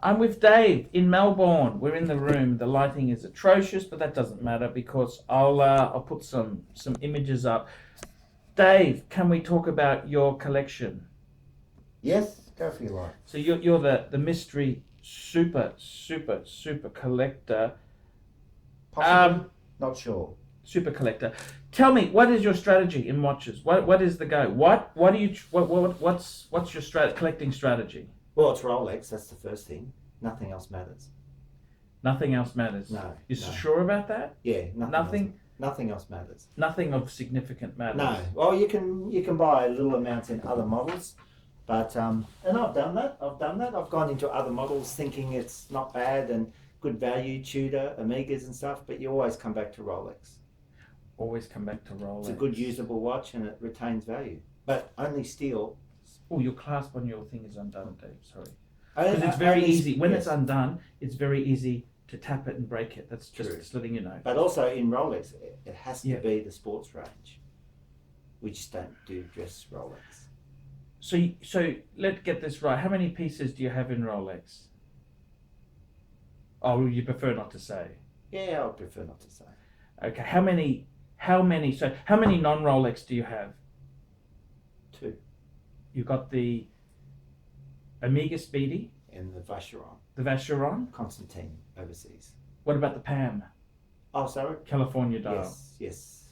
I'm with Dave in Melbourne. We're in the room. The lighting is atrocious, but that doesn't matter because I'll put some images up. Dave, can we talk about your collection? Yes, go for your life. So you're the mystery super collector. Possibly, not sure. Super collector. Tell me, what is your strategy in watches? What is the go? What do you what's your collecting strategy? Well, it's Rolex. That's the first thing. Nothing else matters. Nothing else matters. No. You're no. sure about that? Yeah. Nothing. Nothing else matters. Nothing of significant matters. No. Well, you can buy little amounts in other models, but and I've done that. I've gone into other models thinking it's not bad and good value, Tudor, Omegas and stuff, but you always come back to Rolex. Always come back to Rolex. It's a good usable watch and it retains value, but only steel. Oh, your clasp on your thing is undone, Dave. Sorry. Because Because it's very easy. When it's undone, it's very easy to tap it and break it. That's just letting you know. But also in Rolex, it has to be the sports range. We just don't do dress Rolex. So let's get this right. How many pieces do you have in Rolex? Oh, you prefer not to say. Yeah, I prefer not to say. Okay. How many? So how many non-Rolex do you have? 2. You've got the Omega Speedy. And the Vacheron. The Vacheron. Constantine overseas. What about the PAM? Oh, sorry. California dial. Yes.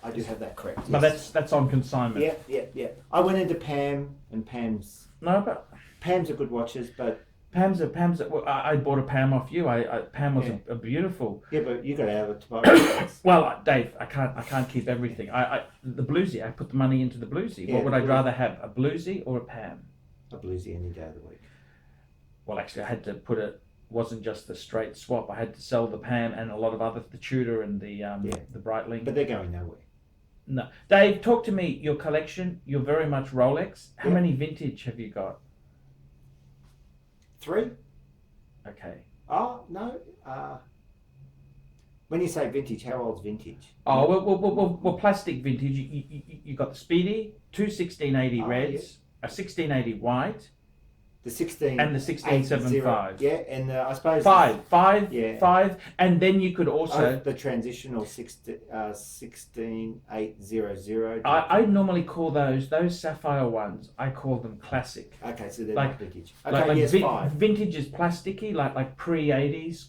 I do have that correct. Yes. But that's on consignment. Yeah. I went into PAM and PAM's. No, but PAM's are good watches, but PAM's. Well, I bought a PAM off you. PAM was a beautiful. Yeah, but you got out of it to buy Rolex. Well, Dave, I can't keep everything. The bluesy. I put the money into the bluesy. Yeah, what would I rather have, a bluesy or a PAM? A bluesy any day of the week. Well, actually, I had to put it. Wasn't just the straight swap. I had to sell the PAM and a lot of other, the Tudor and the Breitling. But they're going nowhere. No, Dave, talk to me. Your collection. You're very much Rolex. How many vintage have you got? 3. Okay. Oh no. When you say vintage, how old's vintage? Oh well, plastic vintage. You got the Speedy, 2 1680 reds, a 1680 white. The 16 and the 1675. Yeah, and I suppose five, and then you could also the transitional 16800. I normally call those sapphire ones. I call them classic. Okay, so they're not vintage. Okay, like yes, 5. Vintage is plasticky, like pre-80s,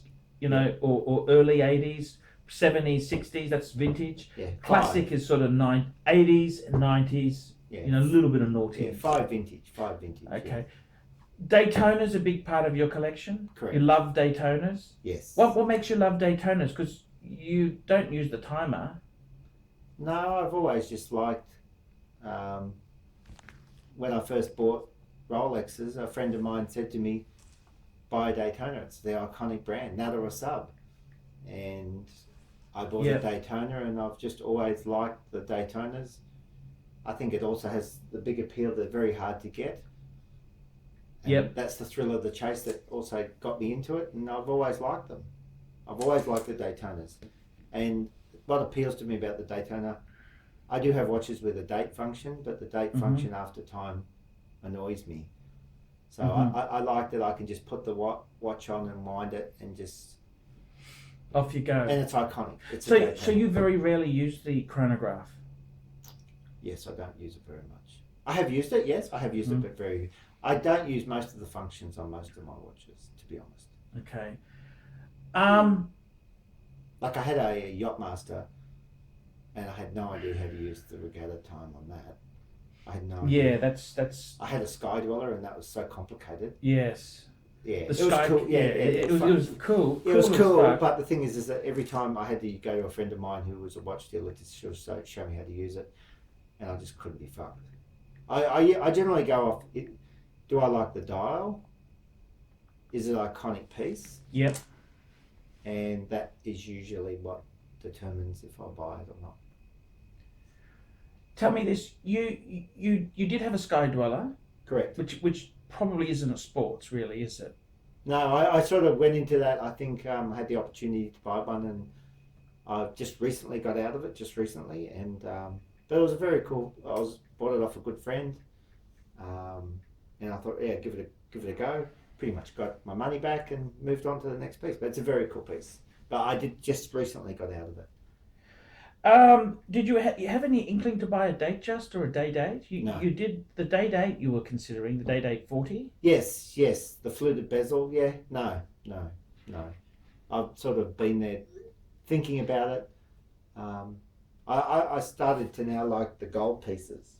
or early 80s, 70s, 60s. That's vintage. Yeah, classic is sort of 80s and 90s. Yeah, a little bit of naughty. Yeah, 5 vintage. Okay. Yeah. Daytona's a big part of your collection. Correct. You love Daytonas. Yes. What makes you love Daytonas? Because you don't use the timer. No, I've always just liked. When I first bought Rolexes, a friend of mine said to me, "Buy a Daytona. It's the iconic brand. Now they're a sub." And I bought a Daytona, and I've just always liked the Daytonas. I think it also has the big appeal. They're very hard to get. And that's the thrill of the chase that also got me into it, and I've always liked them. I've always liked the Daytonas. And what appeals to me about the Daytona, I do have watches with a date function, but the date function after time annoys me. So I like that I can just put the watch on and wind it and just... Off you go. And it's iconic. So you very rarely use the chronograph? Yes, I don't use it very much. I have used it, yes. I have used it, but I don't use most of the functions on most of my watches, to be honest. Okay. Like I had a Yachtmaster, and I had no idea how to use the regatta time on that. I had no idea. Yeah, that's. I had a Sky Dweller, and that was so complicated. Yes. Yeah, it was cool. Yeah, it was cool. It was cool, but the thing is that every time I had to go to a friend of mine who was a watch dealer to show me how to use it, and I just couldn't be fucked. I generally go off it. Do I like the dial? Is it an iconic piece? Yep. And that is usually what determines if I buy it or not. Tell me this: you did have a Sky Dweller, correct? Which probably isn't a sports, really, is it? No, I sort of went into that. I think I had the opportunity to buy one, and I just recently got out of it. And but it was a very cool. Bought it off a good friend, and I thought, yeah, give it a go. pretty much got my money back and moved on to the next piece. But it's a very cool piece. But I did just recently got out of it. Did you have any inkling to buy a date just or a day date? No. You did the day date you were considering, the day date 40? Yes, the fluted bezel, yeah. No. I've sort of been there thinking about it. I started to now like the gold pieces.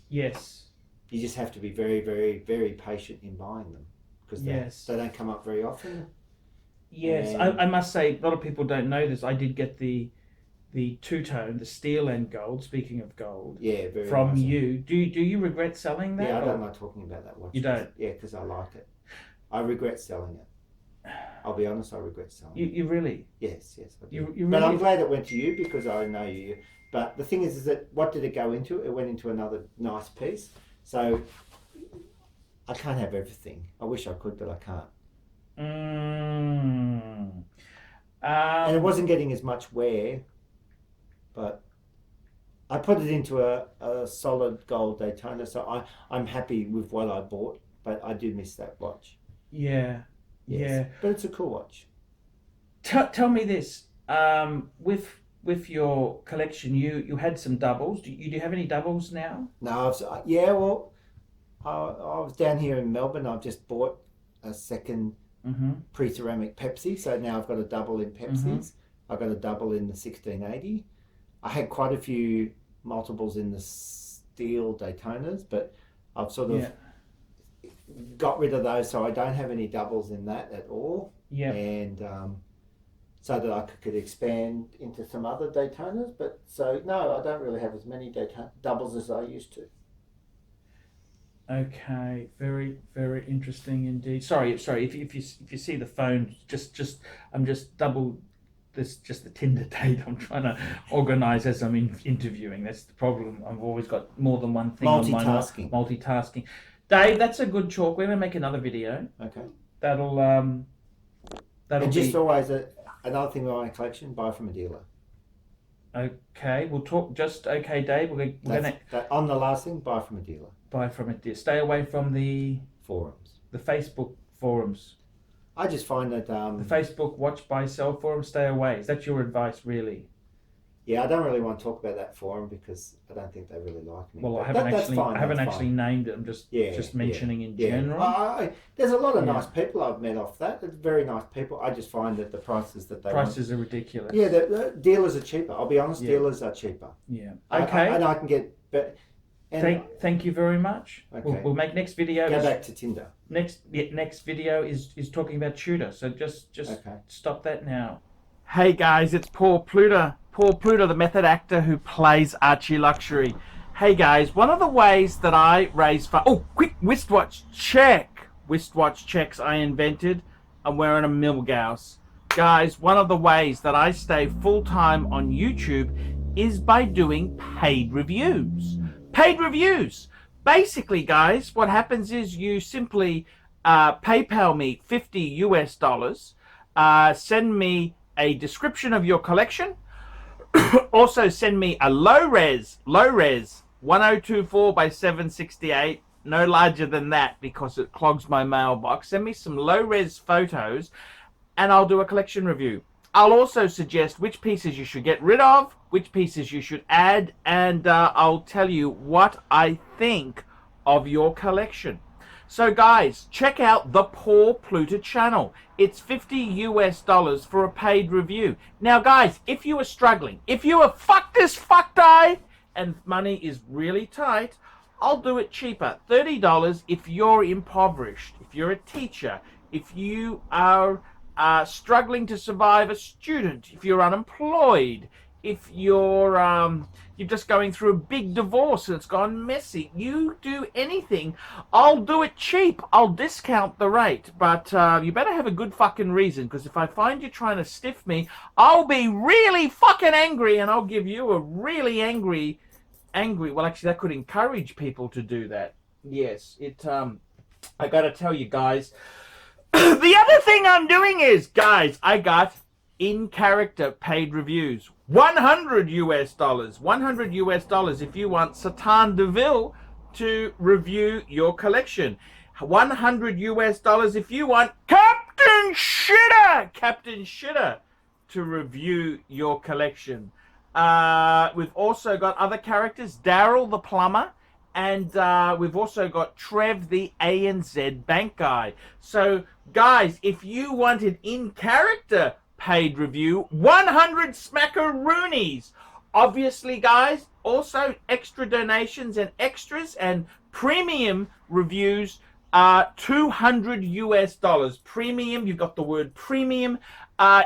Yes. You just have to be very, very, very patient in buying them because they don't come up very often. Yes, I must say, a lot of people don't know this. I did get the two-tone, the steel and gold, speaking of gold, very from nice. you. Do you regret selling that? Yeah, I don't like talking about that watch. You don't? Yeah, because I like it. I regret selling it. I'll be honest, I regret selling it. You really? Yes, I do. You really? But I'm glad it went to you because I know you. But the thing is that what did it go into? It went into another nice piece. So I can't have everything. I wish I could, but I can't. And it wasn't getting as much wear, but I put it into a solid gold Daytona, so I'm happy with what I bought, but I do miss that watch. Yeah. But it's a cool watch. Tell me this, with your collection, you had some doubles. Do you have any doubles now? No, I was down here in Melbourne. I've just bought a second pre-ceramic Pepsi, so now I've got a double in Pepsis. I've got a double in the 1680. I had quite a few multiples in the steel Daytonas, but I've sort of got rid of those, so I don't have any doubles in that at all. And so that I could expand into some other Daytonas. But so no, I don't really have as many doubles as I used to. Okay, very, very interesting indeed. Sorry. If you see the phone, I'm just double this, just the Tinder date. I'm trying to organise as I'm interviewing. That's the problem. I've always got more than one thing on my multitasking. Dave, that's a good chalk. We're gonna make another video. Okay. That'll and just always another thing with my collection: buy from a dealer. Okay, we'll talk. Okay, Dave. We're gonna on the last thing. Buy from a dealer. Buy from a dealer. Stay away from the forums. The Facebook forums. I just find that the Facebook watch, buy, sell forum. Stay away. Is that your advice, really? Yeah, I don't really want to talk about that forum because I don't think they really like me. Well, I haven't actually named it. I'm just mentioning in general. There's a lot of nice people I've met off that. It's very nice people. I just find that the prices that they want are ridiculous. Yeah, the dealers are cheaper. I'll be honest, dealers are cheaper. Yeah. Okay. And I can get... Thank you very much. Okay. We'll make next video. Go back to Tinder. Next video is talking about Tudor. So just stop that now. Hey guys, it's Paul Pluta. Paul Pluta, the method actor who plays ArchieLuxury. Hey guys, one of the ways that I raise funds... Oh, quick wristwatch check. Wristwatch checks I invented. I'm wearing a Milgauss. Guys, one of the ways that I stay full-time on YouTube is by doing paid reviews. Paid reviews. Basically, guys, what happens is you simply PayPal me $50 US, send me a description of your collection, also send me a low res 1024 by 768, no larger than that because it clogs my mailbox. Send me some low res photos and I'll do a collection review. I'll also suggest which pieces you should get rid of, which pieces you should add, and I'll tell you what I think of your collection. So guys, check out the Paul Pluta channel. It's $50 US for a paid review. Now guys, if you are struggling, if you are fuck die, and money is really tight, I'll do it cheaper. $30 if you're impoverished, if you're a teacher, if you are struggling to survive, a student, if you're unemployed, if you're just going through a big divorce and it's gone messy. You do anything, I'll do it cheap. I'll discount the rate, but you better have a good fucking reason, because if I find you trying to stiff me, I'll be really fucking angry, and I'll give you a really angry. Well, actually, that could encourage people to do that. Yes, I gotta tell you guys. The other thing I'm doing is, guys, I got in character paid reviews. $100 US. $100 US if you want Satan Deville to review your collection. $100 US if you want Captain Shitter to review your collection. We've also got other characters, Daryl the plumber, and we've also got Trev the ANZ bank guy. So guys, if you want an in-character paid review, 100 smackaroonies. Obviously guys, also extra donations and extras and premium reviews, 200 US. Premium, you've got the word premium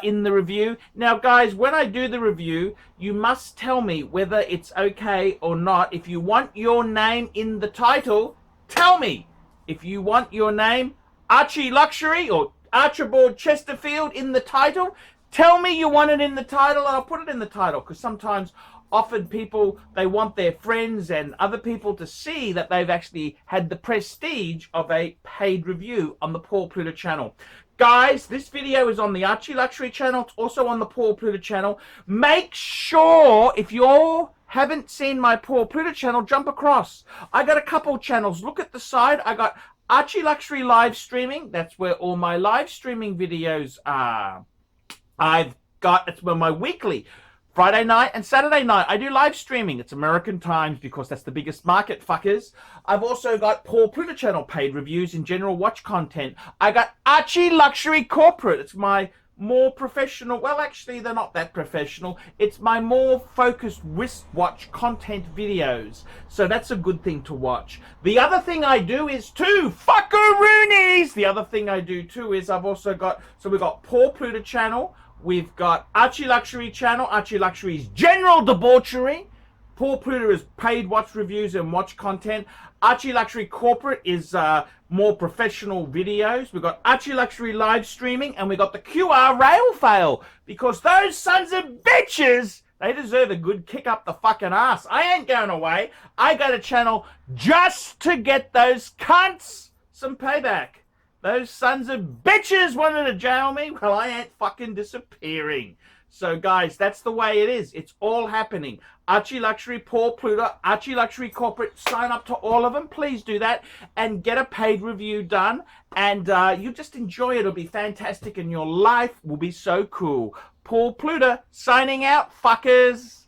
in the review. Now guys, when I do the review, you must tell me whether it's okay or not. If you want your name in the title, tell me. If you want your name, ArchieLuxury or Archibald Chesterfield, in the title, tell me you want it in the title and I'll put it in the title. Because sometimes, often people, they want their friends and other people to see that they've actually had the prestige of a paid review on the Paul Pluta channel. Guys, this video is on the ArchieLuxury channel. It's also on the Paul Pluta channel. Make sure, if you all haven't seen my Paul Pluta channel, jump across. I got a couple channels. Look at the side. I got ArchieLuxury live streaming. That's where all my live streaming videos are. It's my weekly Friday night and Saturday night. I do live streaming. It's American times because that's the biggest market, fuckers. I've also got Paul Pluta channel paid reviews and general watch content. I got ArchieLuxury corporate. It's my more professional, well actually they're not that professional, it's my more focused wristwatch content videos, so that's a good thing to watch. The other thing I do is too, fuckaroonies, the other thing I do too is I've also got, so we've got Paul Pluta channel, we've got ArchieLuxury channel, ArchieLuxury's general debauchery, Paul Pluta is paid watch reviews and watch content. ArchieLuxury corporate is more professional videos. We've got ArchieLuxury live streaming, and we've got the QR rail fail, because those sons of bitches, they deserve a good kick up the fucking ass. I ain't going away. I got a channel just to get those cunts some payback. Those sons of bitches wanted to jail me. Well, I ain't fucking disappearing. So guys, that's the way it is. It's all happening. ArchieLuxury, Paul Pluta, ArchieLuxury corporate, sign up to all of them. Please do that and get a paid review done. And you just enjoy it. It'll be fantastic and your life will be so cool. Paul Pluta signing out, fuckers.